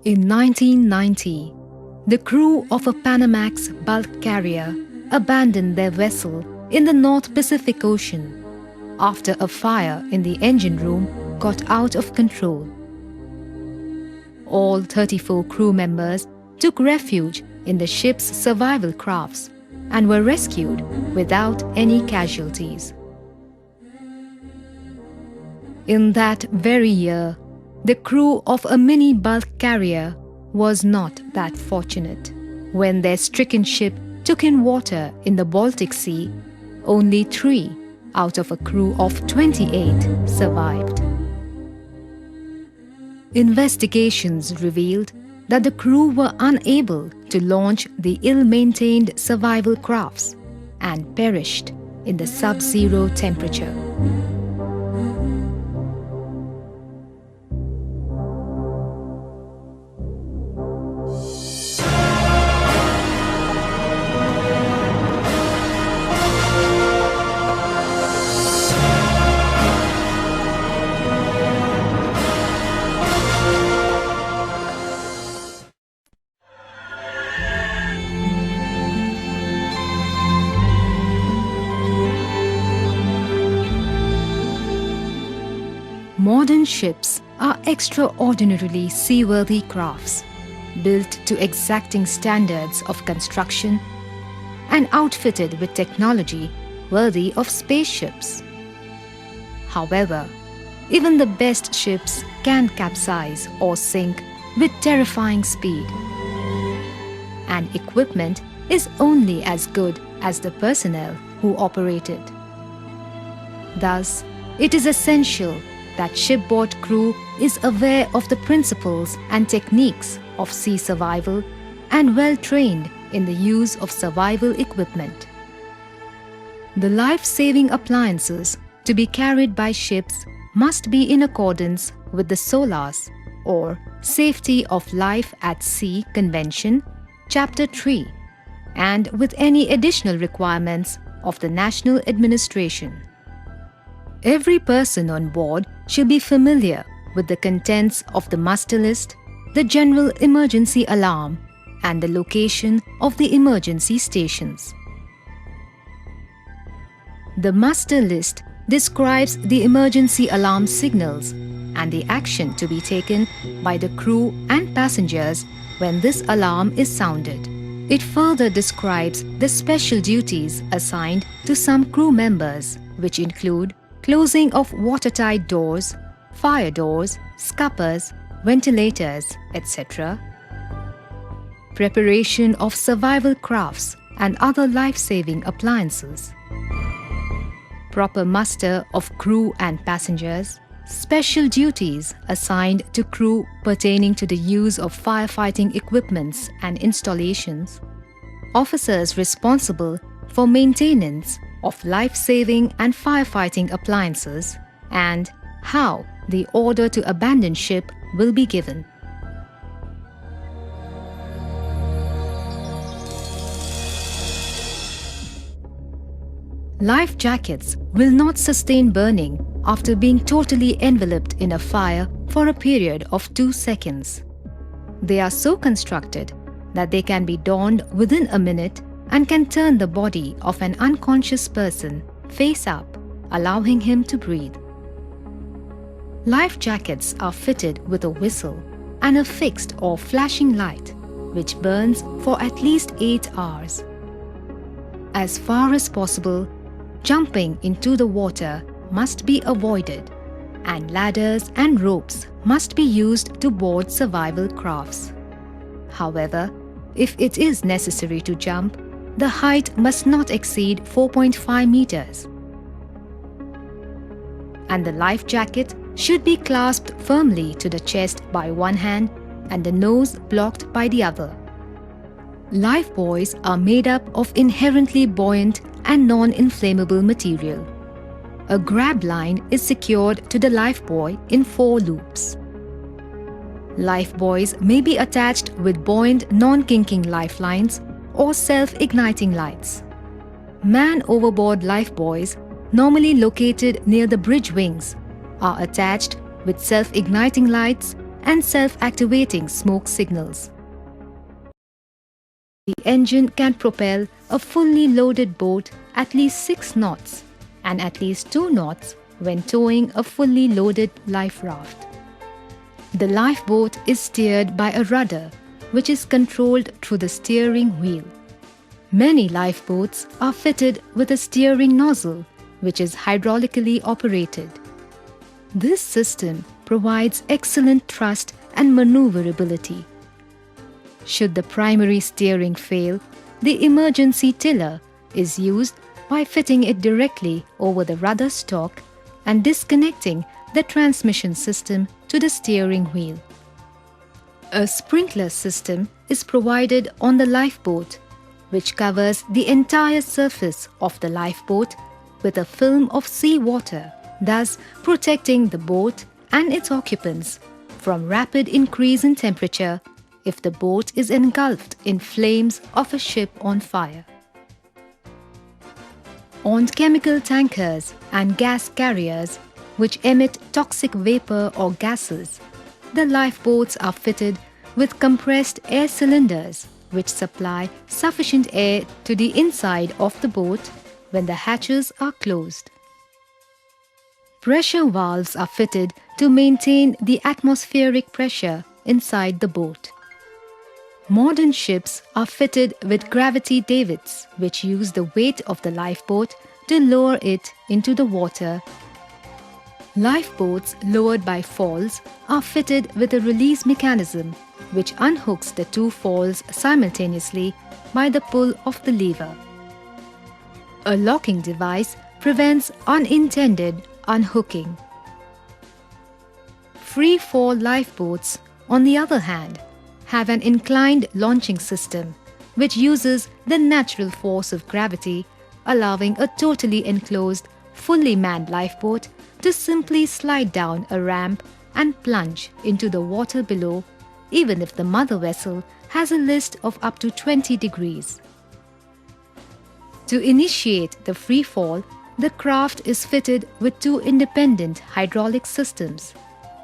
In 1990, the crew of a Panamax bulk carrier abandoned their vessel in the North Pacific Ocean after a fire in the engine room got out of control. All 34 crew members took refuge in the ship's survival crafts and were rescued without any casualties. In that very year, the crew of a mini bulk carrier was not that fortunate. When their stricken ship took in water in the Baltic Sea, only 3 out of a crew of 28 survived. Investigations revealed that the crew were unable to launch the ill-maintained survival crafts and perished in the sub-zero temperature. Modern ships are extraordinarily seaworthy crafts, built to exacting standards of construction and outfitted with technology worthy of spaceships. However, even the best ships can capsize or sink with terrifying speed, and equipment is only as good as the personnel who operate it. Thus, it is essential that shipboard crew is aware of the principles and techniques of sea survival and well trained in the use of survival equipment. The life-saving appliances to be carried by ships must be in accordance with the SOLAS, or Safety of Life at Sea Convention, Chapter 3, and with any additional requirements of the National Administration. Every person on board should be familiar with the contents of the muster list, the general emergency alarm, and the location of the emergency stations. The muster list describes the emergency alarm signals and the action to be taken by the crew and passengers when this alarm is sounded. It further describes the special duties assigned to some crew members, which include closing of watertight doors, fire doors, scuppers, ventilators, etc. Preparation of survival crafts and other life-saving appliances. Proper muster of crew and passengers. Special duties assigned to crew pertaining to the use of firefighting equipments and installations. Officers responsible for maintenance of life-saving and firefighting appliances, and how the order to abandon ship will be given. Life jackets will not sustain burning after being totally enveloped in a fire for a period of 2 seconds. They are so constructed that they can be donned within a minute and can turn the body of an unconscious person face up, allowing him to breathe. Life jackets are fitted with a whistle and a fixed or flashing light, which burns for at least 8 hours. As far as possible, jumping into the water must be avoided, and ladders and ropes must be used to board survival crafts. However, if it is necessary to jump, the height must not exceed 4.5 meters. And the life jacket should be clasped firmly to the chest by one hand and the nose blocked by the other. Life buoys are made up of inherently buoyant and non-inflammable material. A grab line is secured to the life buoy in 4 loops. Life buoys may be attached with buoyant non-kinking lifelines or self-igniting lights. Man-overboard life buoys, normally located near the bridge wings, are attached with self-igniting lights and self-activating smoke signals. The engine can propel a fully loaded boat at least 6 knots and at least 2 knots when towing a fully loaded life raft. The lifeboat is steered by a rudder, which is controlled through the steering wheel. Many lifeboats are fitted with a steering nozzle, which is hydraulically operated. This system provides excellent thrust and maneuverability. Should the primary steering fail, the emergency tiller is used by fitting it directly over the rudder stalk and disconnecting the transmission system to the steering wheel. A sprinkler system is provided on the lifeboat, which covers the entire surface of the lifeboat with a film of seawater, thus protecting the boat and its occupants from rapid increase in temperature if the boat is engulfed in flames of a ship on fire. On chemical tankers and gas carriers which emit toxic vapor or gases, the lifeboats are fitted with compressed air cylinders which supply sufficient air to the inside of the boat when the hatches are closed. Pressure valves are fitted to maintain the atmospheric pressure inside the boat. Modern ships are fitted with gravity davits which use the weight of the lifeboat to lower it into the water. Lifeboats lowered by falls are fitted with a release mechanism which unhooks the 2 falls simultaneously by the pull of the lever. A locking device prevents unintended unhooking. Free fall lifeboats, on the other hand, have an inclined launching system which uses the natural force of gravity, allowing a totally enclosed, fully manned lifeboat to simply slide down a ramp and plunge into the water below, even if the mother vessel has a list of up to 20 degrees. To initiate the free fall, the craft is fitted with 2 independent hydraulic systems,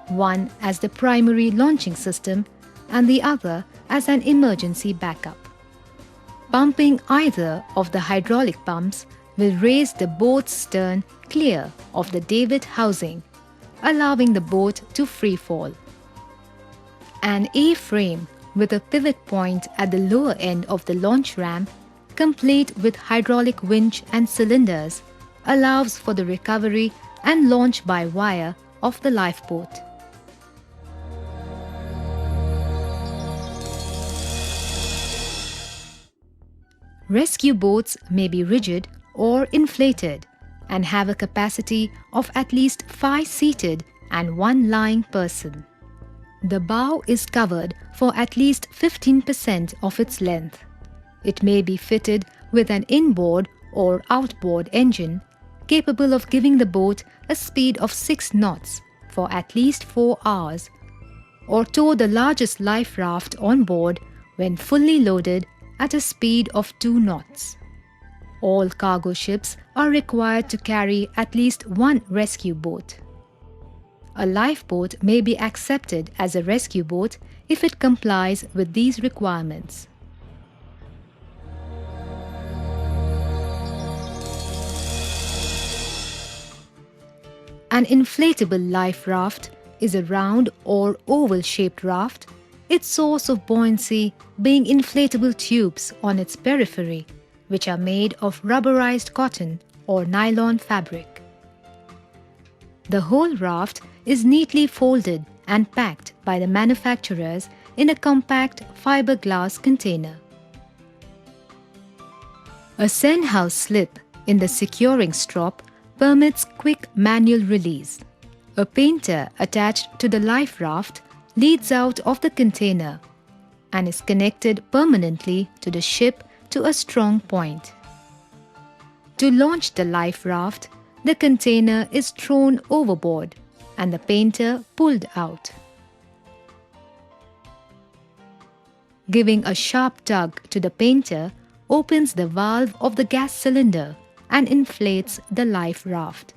one as the primary launching system and the other as an emergency backup. Pumping either of the hydraulic pumps will raise the boat's stern clear of the davit housing, allowing the boat to free fall. An A-frame with a pivot point at the lower end of the launch ramp, complete with hydraulic winch and cylinders, allows for the recovery and launch by wire of the lifeboat. Rescue boats may be rigid or inflated and have a capacity of at least 5 seated and 1 lying person. The bow is covered for at least 15% of its length. It may be fitted with an inboard or outboard engine capable of giving the boat a speed of 6 knots for at least 4 hours, or tow the largest life raft on board when fully loaded at a speed of 2 knots. All cargo ships are required to carry at least 1 rescue boat. A lifeboat may be accepted as a rescue boat if it complies with these requirements. An inflatable life raft is a round or oval-shaped raft, its source of buoyancy being inflatable tubes on its periphery, which are made of rubberized cotton or nylon fabric. The whole raft is neatly folded and packed by the manufacturers in a compact fiberglass container. A send-house slip in the securing strop permits quick manual release. A painter attached to the life raft leads out of the container and is connected permanently to the ship to a strong point. To launch the life raft, the container is thrown overboard and the painter pulled out. Giving a sharp tug to the painter opens the valve of the gas cylinder and inflates the life raft.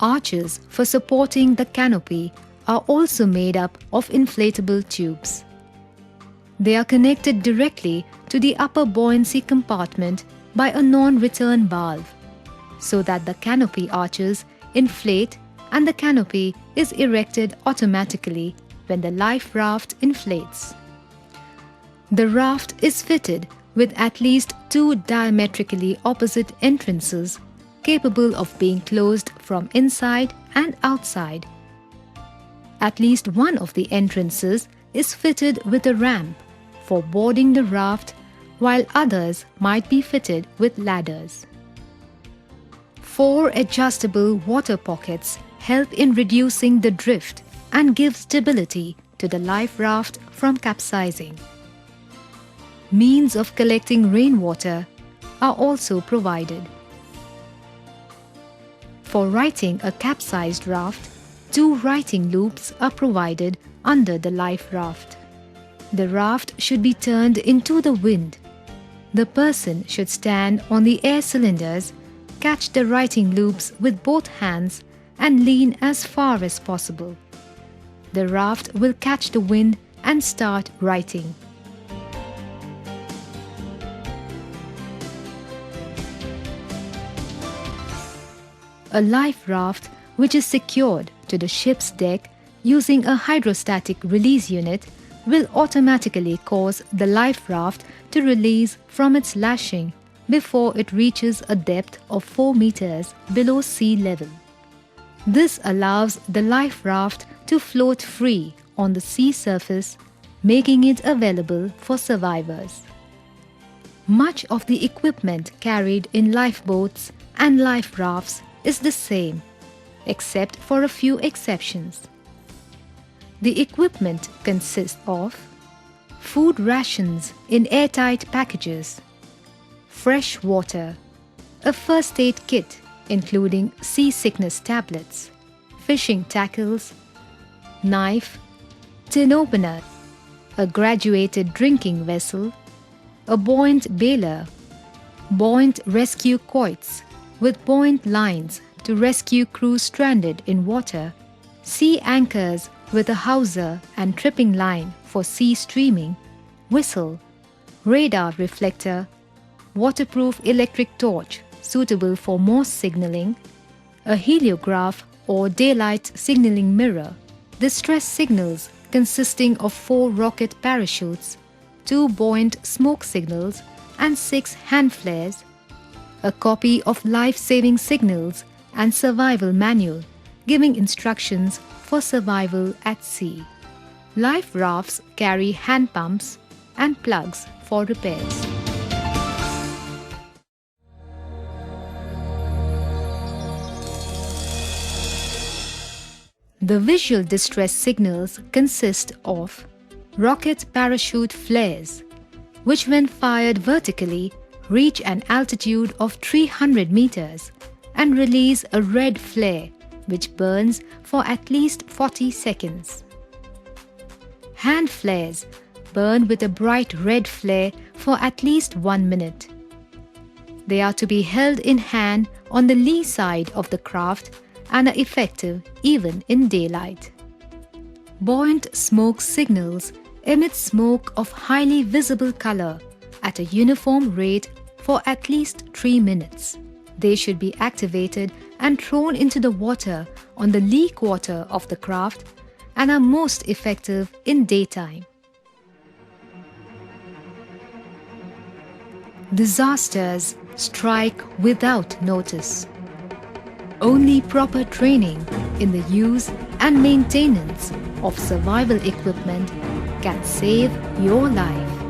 arches for supporting the canopy are also made up of inflatable tubes. They are connected directly to the upper buoyancy compartment by a non-return valve, so that the canopy arches inflate and the canopy is erected automatically when the life raft inflates. The raft is fitted with at least 2 diametrically opposite entrances capable of being closed from inside and outside. At least one of the entrances is fitted with a ramp for boarding the raft, while others might be fitted with ladders. 4 adjustable water pockets help in reducing the drift and give stability to the life raft from capsizing. Means of collecting rainwater are also provided. For righting a capsized raft, 2 righting loops are provided under the life raft. The raft should be turned into the wind. The person should stand on the air cylinders, catch the righting loops with both hands and lean as far as possible. The raft will catch the wind and start righting. A life raft which is secured to the ship's deck using a hydrostatic release unit will automatically cause the life raft to release from its lashing before it reaches a depth of 4 meters below sea level. This allows the life raft to float free on the sea surface, making it available for survivors. Much of the equipment carried in lifeboats and life rafts is the same, except for a few exceptions. The equipment consists of food rations in airtight packages, fresh water, a first aid kit including seasickness tablets, fishing tackles, knife, tin opener, a graduated drinking vessel, a buoyant bailer, buoyant rescue quoits with buoyant lines to rescue crew stranded in water, sea anchors with a hawser and tripping line for sea streaming, whistle, radar reflector, waterproof electric torch suitable for Morse signaling, a heliograph or daylight signaling mirror, distress signals consisting of 4 rocket parachutes, 2 buoyant smoke signals and 6 hand flares, a copy of life-saving signals and survival manual giving instructions for survival at sea. Life rafts carry hand pumps and plugs for repairs. The visual distress signals consist of rocket parachute flares, which when fired vertically reach an altitude of 300 meters and release a red flare which burns for at least 40 seconds. Hand flares burn with a bright red flare for at least 1 minute. They are to be held in hand on the lee side of the craft and are effective even in daylight. Buoyant smoke signals emit smoke of highly visible color at a uniform rate for at least 3 minutes. They should be activated and thrown into the water on the lee quarter of the craft and are most effective in daytime. Disasters strike without notice. Only proper training in the use and maintenance of survival equipment can save your life.